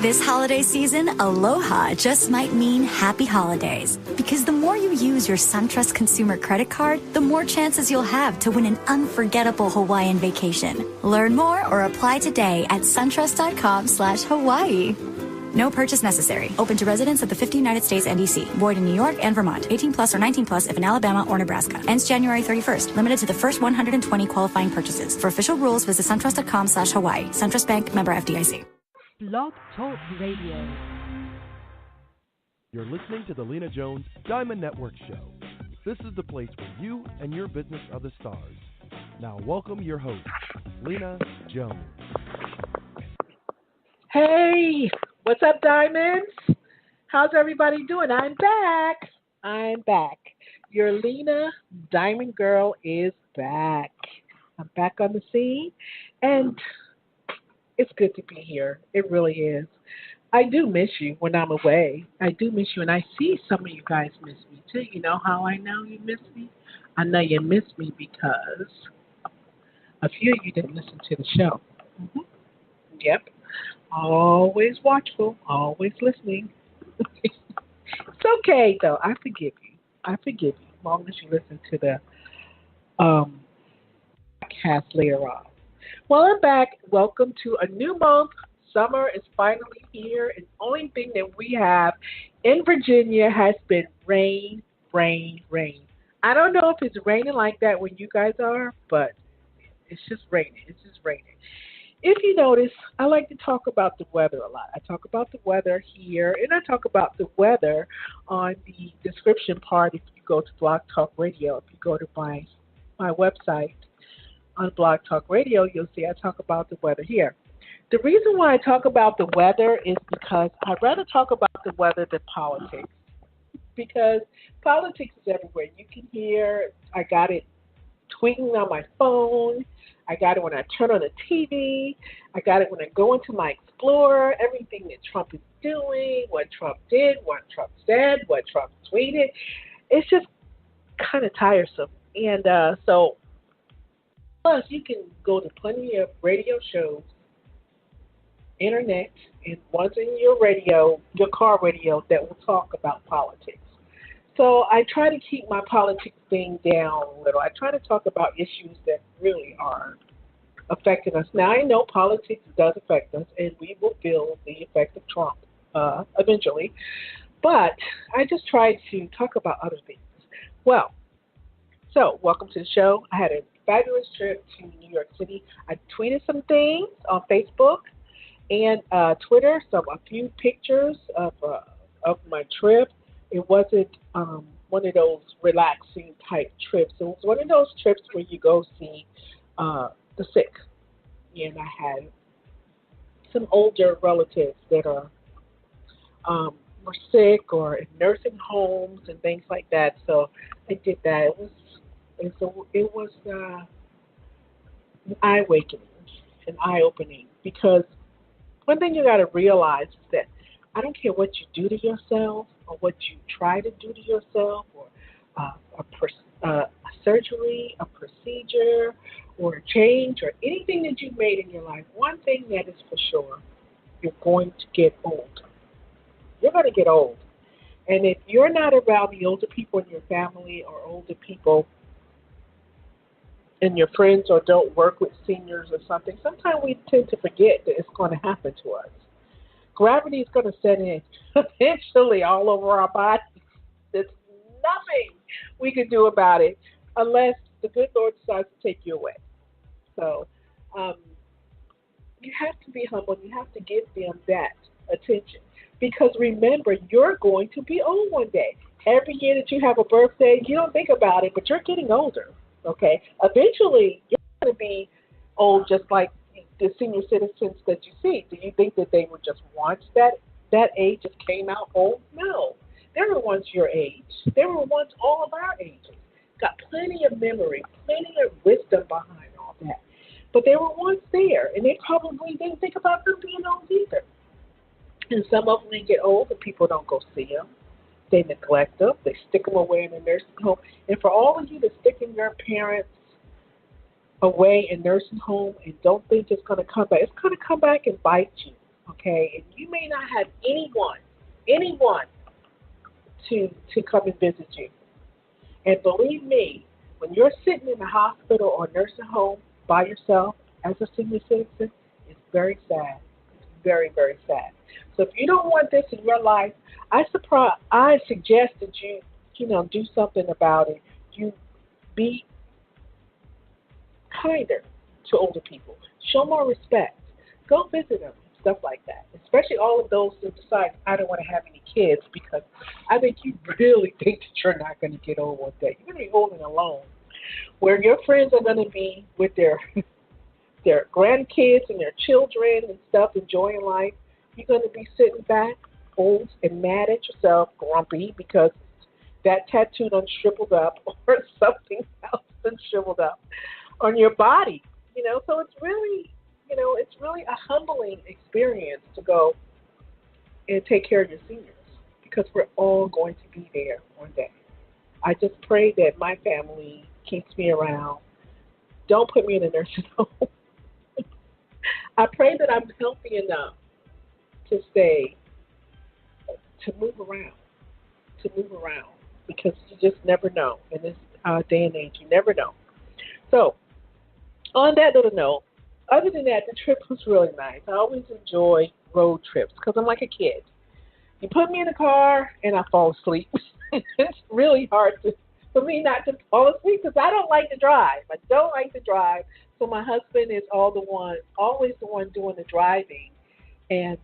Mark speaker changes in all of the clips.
Speaker 1: This holiday season, aloha just might mean happy holidays. Because the more you use your SunTrust consumer credit card, the more chances you'll have to win an unforgettable Hawaiian vacation. Learn more or apply today at suntrust.com/Hawaii. No purchase necessary. Open to residents of the 50 United States and D.C. Void in New York and Vermont. 18 plus or 19 plus if in Alabama or Nebraska. Ends January 31st. Limited to the first 120 qualifying purchases. For official rules, visit suntrust.com/Hawaii. SunTrust Bank, member FDIC.
Speaker 2: Blog Talk Radio.
Speaker 3: You're listening to the Lena Jones Diamond Network Show. This is the place where you and your business are the stars. Now welcome your host, Lena Jones.
Speaker 4: Hey, what's up, Diamonds? How's everybody doing? I'm back. Your Lena Diamond Girl is back. I'm back on the scene, and it's good to be here. It really is. I do miss you when I'm away. I do miss you, and I see some of you guys miss me too. You know how I know you miss me? I know you miss me because a few of you didn't listen to the show. Mm-hmm. Yep. Always watchful, always listening. It's okay, though. I forgive you. As long as you listen to the podcast later on. Well, I'm back. Welcome to a new month. Summer is finally here. And the only thing that we have in Virginia has been rain. I don't know if it's raining like that where you guys are, but it's just raining. If you notice, I like to talk about the weather a lot. I talk about the weather here, and I talk about the weather on the description part if you go to Blog Talk Radio. If you go to my website on Blog Talk Radio, you'll see I talk about the weather here. The reason why I talk about the weather is because I'd rather talk about the weather than politics. Because politics is everywhere. You can hear, I got it tweeting on my phone. I got it when I turn on the TV. I got it when I go into my Explorer. Everything that Trump is doing, what Trump did, what Trump said, what Trump tweeted. It's just kind of tiresome. And so, plus you can go to plenty of radio shows, internet, and ones in your car radio that will talk about politics. So I try to keep my politics thing down a little. I try to talk about issues that really are affecting us. Now, I know politics does affect us, and we will feel the effect of Trump eventually. But I just try to talk about other things. Well, so welcome to the show. I had a fabulous trip to New York City. I tweeted some things on Facebook and Twitter, a few pictures of my trip. It wasn't one of those relaxing type trips. It was one of those trips where you go see the sick. And I had some older relatives that were sick or in nursing homes and things like that. So I did that. It was an eye-opening, because one thing you got to realize is that I don't care what you do to yourself or what you try to do to yourself, or a surgery, a procedure, or a change, or anything that you've made in your life. One thing that is for sure, you're going to get old. You're going to get old. And if you're not around the older people in your family or older people and your friends, or don't work with seniors or something, sometimes we tend to forget that it's going to happen to us. Gravity is going to set in eventually all over our bodies. There's nothing we can do about it unless the good Lord decides to take you away. So you have to be humble. You have to give them that attention. Because remember, you're going to be old one day. Every year that you have a birthday, you don't think about it, but you're getting older. Okay? Eventually, you're going to be old just like the senior citizens that you see. Do you think that they were just once that age just came out old? No. They were once your age. They were once all of our ages. Got plenty of memory, plenty of wisdom behind all that. But they were once there, and they probably didn't think about them being old either. And some of them, they get old and people don't go see them. They neglect them. They stick them away in a nursing home. And for all of you that sticking your parents away in nursing home and don't think it's going to come back, it's going to come back and bite you. okay? And you may not have anyone to come and visit you. And believe me, when you're sitting in a hospital or nursing home by yourself as a senior citizen, it's very sad. It's very, very sad. So if you don't want this in your life, I suggest that you do something about it. You be kinder to older people. Show more respect. Go visit them, stuff like that. Especially all of those who decide, I don't want to have any kids, because I think you really think that you're not going to get old one day. You're going to be old and alone, where your friends are going to be with their grandkids and their children and stuff, enjoying life. You're going to be sitting back, old and mad at yourself, grumpy, because that tattoo done shriveled up or something else done shriveled up on your body. So it's really a humbling experience to go and take care of your seniors, because we're all going to be there one day. I just pray that my family keeps me around. Don't put me in a nursing home. I pray that I'm healthy enough to move around, because you just never know. In this day and age, you never know. So, on that little note, other than that, the trip was really nice. I always enjoy road trips because I'm like a kid. You put me in a car and I fall asleep. It's really hard for me not to fall asleep, because I don't like to drive. So my husband is always the one doing the driving, and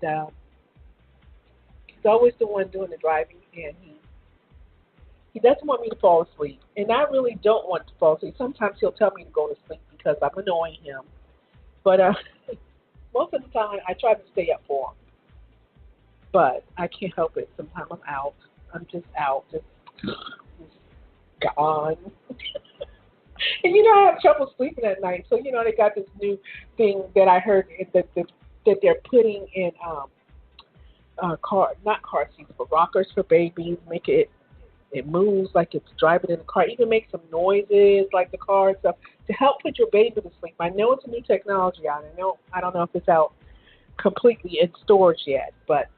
Speaker 4: he's always the one doing the driving, and he doesn't want me to fall asleep, and I really don't want to fall asleep. Sometimes he'll tell me to go to sleep because I'm annoying him, but most of the time I try to stay up for him. But I can't help it. Sometimes I'm out. I'm just out, just gone. And I have trouble sleeping at night. So they got this new thing that I heard that they're putting in not car seats, but rockers for babies. Make it moves like it's driving in the car. Even make some noises like the car and stuff to help put your baby to sleep. I know it's a new technology out. I don't know if it's out completely in stores yet, but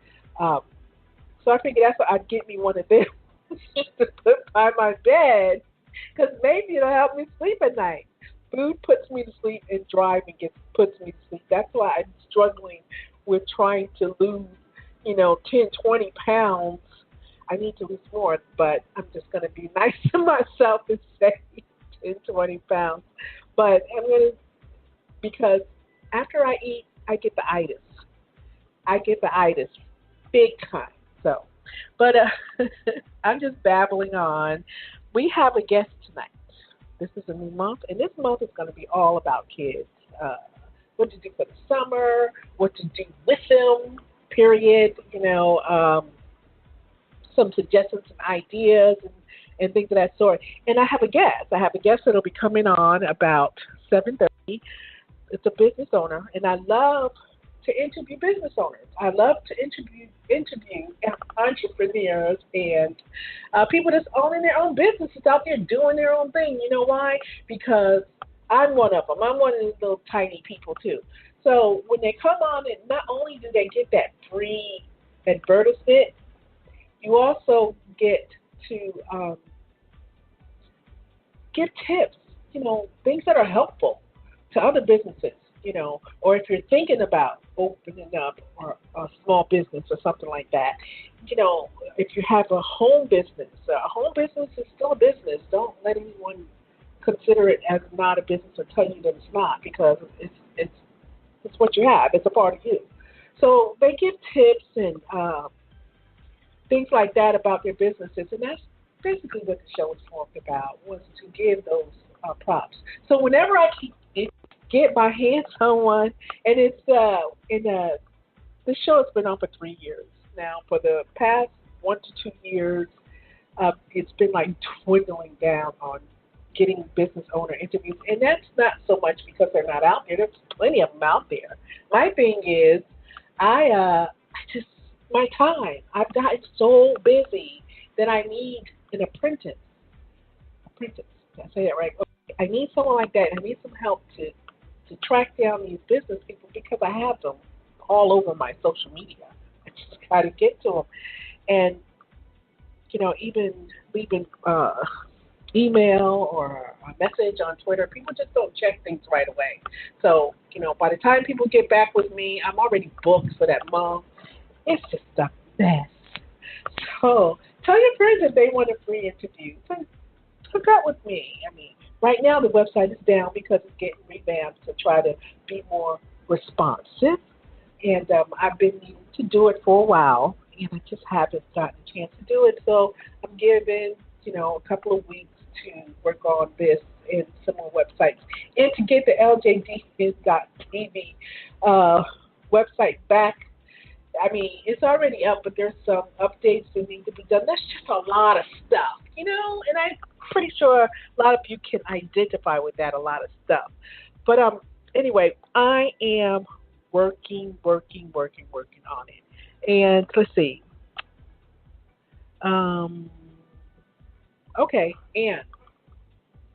Speaker 4: so I figured that's what I'd get me one of them to put by my bed, because maybe it'll help me sleep at night. Food puts me to sleep, and driving puts me to sleep. That's why I'm struggling with trying to lose, 10, 20 pounds. I need to lose more, but I'm just going to be nice to myself and say 10, 20 pounds. But I'm going to, because after I eat, I get the itis. Big time. So, but I'm just babbling on. We have a guest tonight. This is a new month, and this month is going to be all about kids. What to do for the summer, what to do with them, period. Some suggestions and ideas and things of that sort. And I have a guest. That will be coming on about 7:30. It's a business owner, and I love to interview business owners. I love to interview entrepreneurs and people that's owning their own businesses out there doing their own thing. You know why? Because I'm one of them. I'm one of these little tiny people too. So when they come on, and not only do they get that free advertisement, you also get to give tips, things that are helpful to other businesses, or if you're thinking about opening up or a small business or something like that, if you have a home business is still a business. Don't let anyone consider it as not a business or tell you that it's not, because it's what you have. It's a part of you. So they give tips and things like that about their businesses, and that's basically what the show is formed about, was to give those props. So whenever I get my hands on one, and it's the show has been on for 3 years now. For the past 1 to 2 years, it's been like dwindling down on getting business owner interviews, and that's not so much because they're not out there. There's plenty of them out there. My thing is, my time. I've gotten so busy that I need an apprentice. Did I say that right? Okay. I need someone like that. I need some help to track down these business people, because I have them all over my social media. I just got to get to them. And, even leaving email or a message on Twitter, people just don't check things right away. So, by the time people get back with me, I'm already booked for that month. It's just a mess. So, tell your friends if they want a free interview. Hook up with me. I mean, right now the website is down because it's getting revamped to try to be more responsive. And I've been needing to do it for a while, and I just haven't gotten a chance to do it. So I'm giving, a couple of weeks to work on this and some more websites. And to get the LJDkids.TV website back. I mean, it's already up, but there's some updates that need to be done. That's just a lot of stuff, and I'm pretty sure a lot of you can identify with that, a lot of stuff. But anyway, I am working on it. And let's see. Okay, and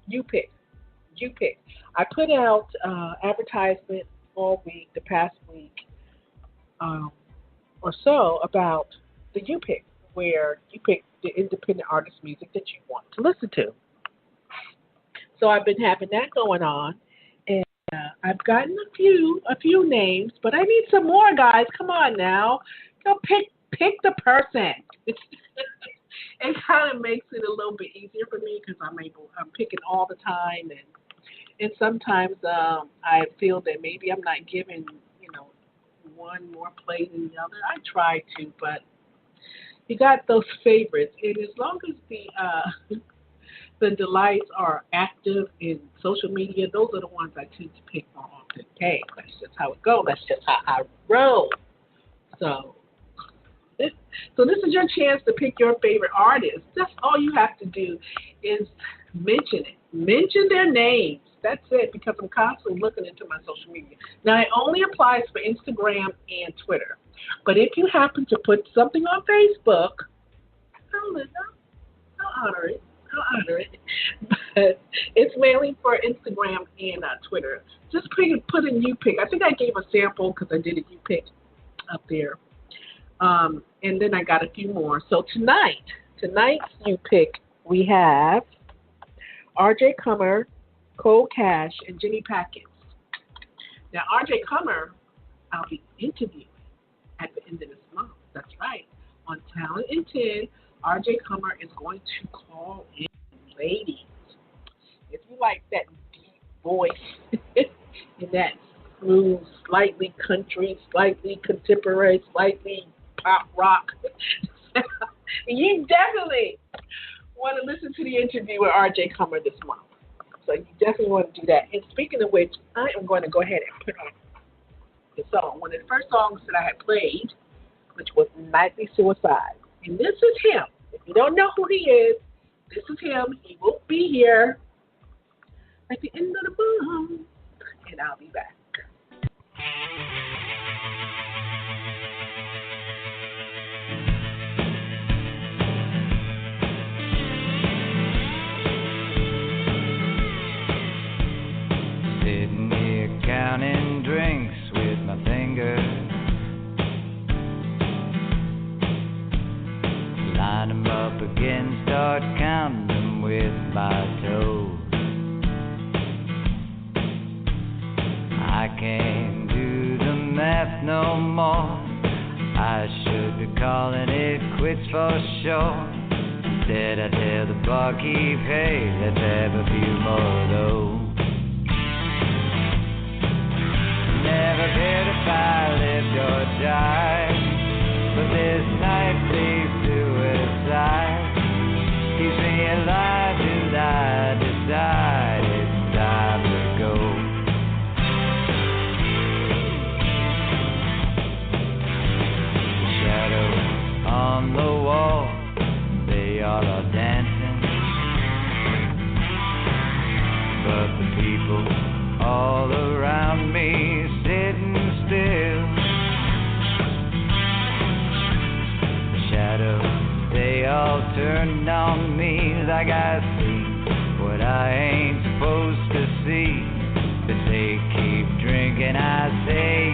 Speaker 4: you pick. I put out advertisement all week, the past week, or so, about the You Pick, where you pick the independent artist music that you want to listen to. So I've been having that going on, and I've gotten a few names, but I need some more, guys. Come on now, pick the person. It kind of makes it a little bit easier for me because I'm picking all the time, and sometimes I feel that maybe I'm not giving one more play than the other. I try to, but you got those favorites, and as long as the delights are active in social media, those are the ones I tend to pick more often. Hey, that's just how it goes. That's just how I roll. So this is your chance to pick your favorite artist. That's all you have to do is mention it. Mention their names. That's it, because I'm constantly looking into my social media. Now, it only applies for Instagram and Twitter. But if you happen to put something on Facebook, I'll honor it. But it's mainly for Instagram and Twitter. Just put in You Pick. I think I gave a sample because I did a You Pick up there. And then I got a few more. So tonight's You Pick, we have R.J. Cummer, Cole Cash, and Jenny Packets. Now, R.J. Cummer, I'll be interviewing at the end of this month. That's right. On Talent in 10, R.J. Cummer is going to call in ladies. If you like that deep voice and that smooth, slightly country, slightly contemporary, slightly pop rock, you definitely want to listen to the interview with R.J. Cummer this month. So you definitely want to do that. And speaking of which, I am going to go ahead and put on the song. One of the first songs that I had played, which was Nightly Suicide. And this is him. If you don't know who he is, this is him. He will be here at the end of the month. And I'll be back.
Speaker 5: Sitting here counting drinks with my fingers, line them up again, start counting them with my toes. I can't do the math no more, I should be calling it quits for sure. Instead I tell the barkeep, hey, let's have a few more of those. Never cared if I lived or died, but this nightly suicide keeps me alive till I decide it's time to go. The shadows on the wall, they all are dancing, but the people all around me sitting still. The shadows, they all turn on me like I see what I ain't supposed to see. But they keep drinking, I say